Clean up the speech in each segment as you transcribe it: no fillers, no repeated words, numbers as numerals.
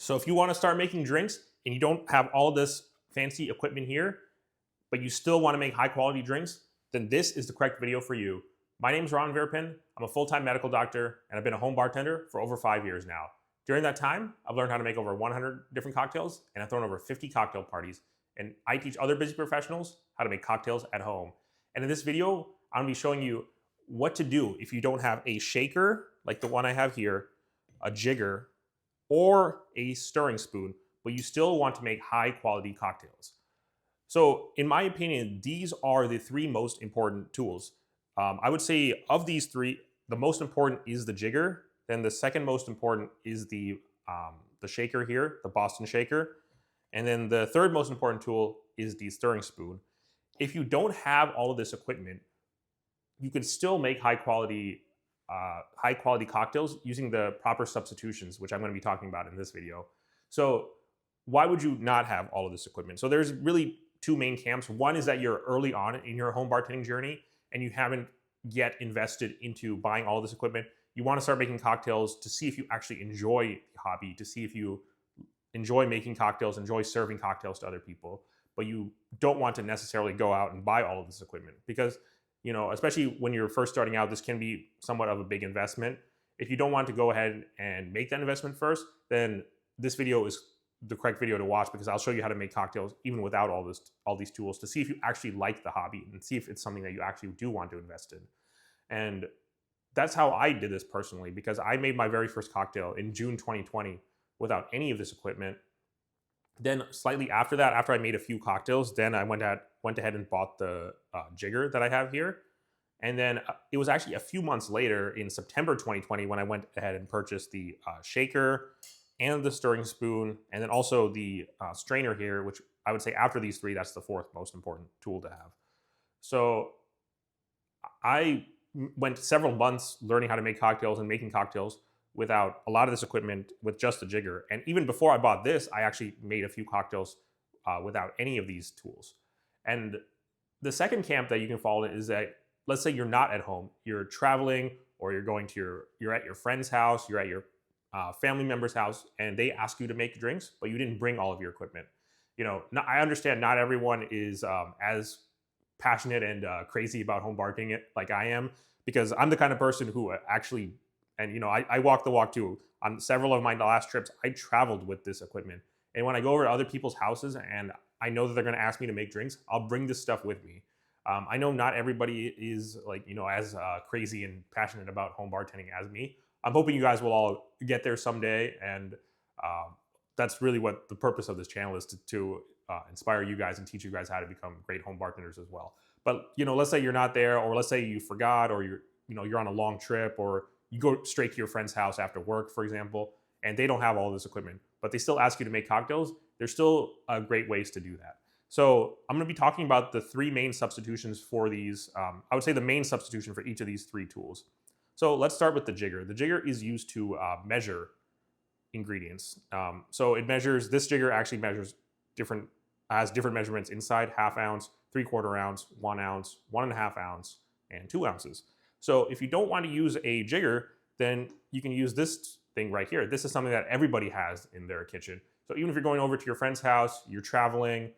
So if you want to start making drinks and you don't have all this fancy equipment here, but you still want to make high quality drinks, then this is the correct video for you. My name is Ron Verpin. I'm a full-time medical doctor and I've been a home bartender for over 5 years now. During that time, I've learned how to make over 100 different cocktails and I've thrown over 50 cocktail parties. And I teach other busy professionals how to make cocktails at home. And in this video, I'm gonna be showing you what to do if you don't have a shaker, like the one I have here, a jigger, or a stirring spoon, but you still want to make high quality cocktails. So in my opinion, these are the three most important tools. I would say of these three, the most important is the jigger. Then the second most important is the shaker here, the Boston shaker. And then the third most important tool is the stirring spoon. If you don't have all of this equipment, you can still make high quality cocktails using the proper substitutions, which I'm going to be talking about in this video. So why would you not have all of this equipment? So there's really two main camps. One is that you're early on in your home bartending journey and you haven't yet invested into buying all of this equipment. You want to start making cocktails to see if you actually enjoy the hobby, to see if you enjoy making cocktails, enjoy serving cocktails to other people, but you don't want to necessarily go out and buy all of this equipment because, you know, especially when you're first starting out, this can be somewhat of a big investment. If you don't want to go ahead and make that investment first, then this video is the correct video to watch because I'll show you how to make cocktails even without all these tools to see if you actually like the hobby and see if it's something that you actually do want to invest in. And that's how I did this personally because I made my very first cocktail in June 2020 without any of this equipment. Then slightly after that, after I made a few cocktails, then I went ahead and bought the jigger that I have here. And then it was actually a few months later in September 2020 when I went ahead and purchased the shaker and the stirring spoon, and then also the strainer here, which I would say after these three, that's the fourth most important tool to have. So I went several months learning how to make cocktails and making cocktails without a lot of this equipment with just the jigger. And even before I bought this, I actually made a few cocktails without any of these tools. And the second camp that you can fall in is that, let's say you're not at home, you're traveling or you're at your friend's house, you're at your family member's house, and they ask you to make drinks, but you didn't bring all of your equipment. You know, I understand not everyone is as passionate and crazy about home bartending it like I am, because I'm the kind of person who actually, and you know, I walk the walk too. On several of my last trips, I traveled with this equipment. And when I go over to other people's houses and I know that they're gonna ask me to make drinks, I'll bring this stuff with me. I know not everybody is like, you know, as crazy and passionate about home bartending as me. I'm hoping you guys will all get there someday. And that's really what the purpose of this channel is, to inspire you guys and teach you guys how to become great home bartenders as well. But, you know, let's say you're not there, or let's say you forgot, or you're on a long trip, or you go straight to your friend's house after work, for example, and they don't have all this equipment, but they still ask you to make cocktails. There's still great ways to do that. So I'm going to be talking about the three main substitutions for these. I would say the main substitution for each of these three tools. So let's start with the jigger. The jigger is used to measure ingredients. So this jigger actually has different measurements inside: 1/2 ounce, 3/4 ounce, 1 ounce, 1.5 ounce, and 2 ounces. So if you don't want to use a jigger, then you can use this thing right here. This is something that everybody has in their kitchen. So even if you're going over to your friend's house, you're traveling,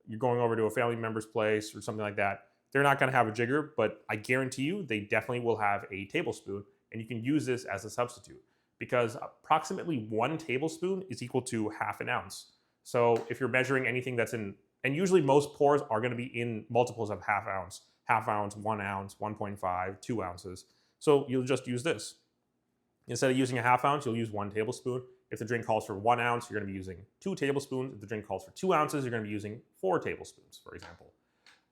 you're going over to a family member's place or something like that, they're not going to have a jigger, but I guarantee you they definitely will have a tablespoon, and you can use this as a substitute because approximately 1 tablespoon is equal to 1/2 ounce. So if you're measuring anything that's in, and usually most pours are going to be in multiples of 1/2 ounce, 1/2 ounce, 1 ounce, 1.5, 2 ounces. So you'll just use this. Instead of using a 1/2 ounce, you'll use 1 tablespoon. If the drink calls for 1 ounce, you're going to be using 2 tablespoons. If the drink calls for 2 ounces, you're going to be using 4 tablespoons, for example.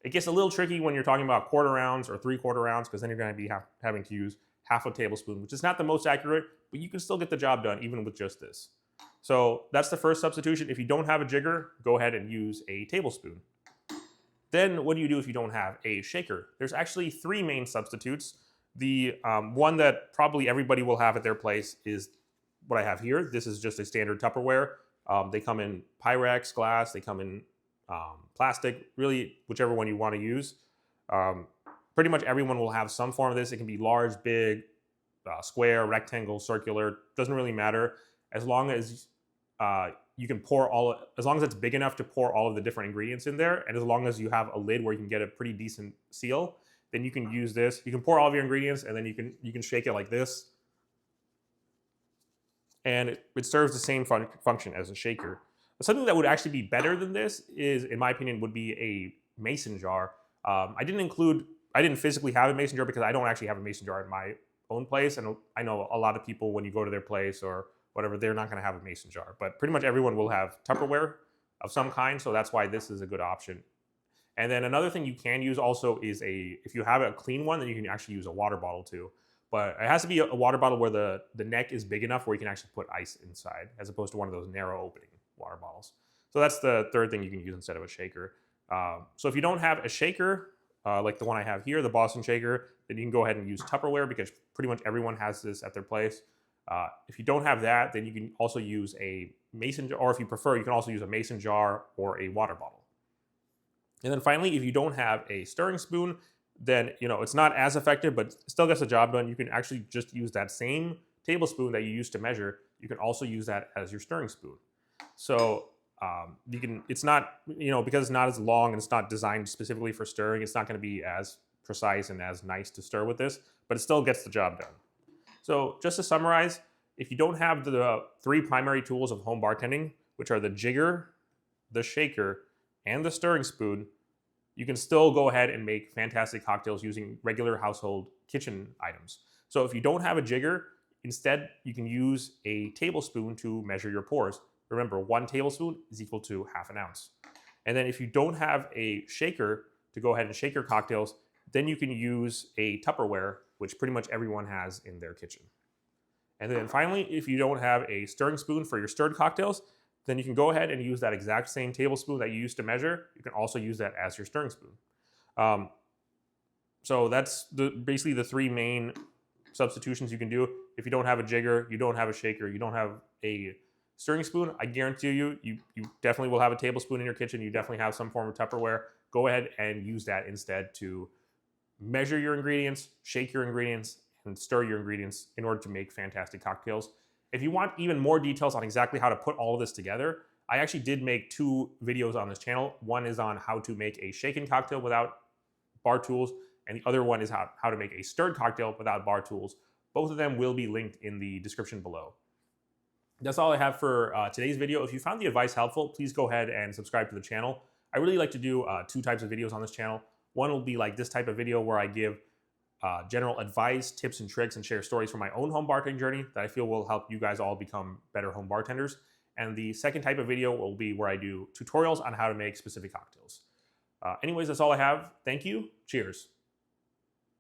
It gets a little tricky when you're talking about 1/4 ounce or 3/4 ounce, because then you're going to be having to use 1/2 tablespoon, which is not the most accurate, but you can still get the job done even with just this. So that's the first substitution. If you don't have a jigger, go ahead and use a tablespoon. Then what do you do if you don't have a shaker? There's actually 3 main substitutes. The one that probably everybody will have at their place is what I have here. This is just a standard Tupperware. They come in Pyrex, glass, they come in plastic, really whichever one you want to use. Pretty much everyone will have some form of this. It can be large, big, square, rectangle, circular, doesn't really matter. As long as you can pour as long as it's big enough to pour all of the different ingredients in there, and as long as you have a lid where you can get a pretty decent seal, then you can use this. You can pour all of your ingredients, and then you can shake it like this, and it serves the same function as a shaker. But something that would actually be better than this is, in my opinion, would be a mason jar. I didn't physically have a mason jar because I don't actually have a mason jar in my own place, and I know a lot of people, when you go to their place or whatever, they're not going to have a mason jar. But pretty much everyone will have Tupperware of some kind, so that's why this is a good option. And then another thing you can use also is if you have a clean one, then you can actually use a water bottle too. But it has to be a water bottle where the neck is big enough where you can actually put ice inside, as opposed to one of those narrow opening water bottles. So that's the third thing you can use instead of a shaker. So if you don't have a shaker, like the one I have here, the Boston shaker, then you can go ahead and use Tupperware, because pretty much everyone has this at their place. If you don't have that, then you can also use a mason jar, or if you prefer, you can also use a mason jar or a water bottle. And then finally, if you don't have a stirring spoon, then it's not as effective, but still gets the job done. You can actually just use that same tablespoon that you used to measure. You can also use that as your stirring spoon. So it's not, because it's not as long and it's not designed specifically for stirring, it's not going to be as precise and as nice to stir with this, but it still gets the job done. So just to summarize, if you don't have the three primary tools of home bartending, which are the jigger, the shaker, and the stirring spoon, you can still go ahead and make fantastic cocktails using regular household kitchen items. So if you don't have a jigger, instead you can use a tablespoon to measure your pours. Remember, 1 tablespoon is equal to ½ an ounce. And then if you don't have a shaker to go ahead and shake your cocktails, then you can use a Tupperware, which pretty much everyone has in their kitchen. And then finally, if you don't have a stirring spoon for your stirred cocktails, then you can go ahead and use that exact same tablespoon that you used to measure. You can also use that as your stirring spoon. So that's basically the 3 main substitutions you can do. If you don't have a jigger, you don't have a shaker, you don't have a stirring spoon, I guarantee you definitely will have a tablespoon in your kitchen. You definitely have some form of Tupperware. Go ahead and use that instead to measure your ingredients, shake your ingredients, and stir your ingredients in order to make fantastic cocktails. If you want even more details on exactly how to put all of this together, I actually did make 2 videos on this channel. One is on how to make a shaken cocktail without bar tools, and the other one is how to make a stirred cocktail without bar tools. Both of them will be linked in the description below. That's all I have for today's video. If you found the advice helpful, please go ahead and subscribe to the channel. I really like to do 2 types of videos on this channel. One will be like this type of video where I give general advice, tips, and tricks, and share stories from my own home bartending journey that I feel will help you guys all become better home bartenders. And the second type of video will be where I do tutorials on how to make specific cocktails. Anyways, that's all I have. Thank you. Cheers.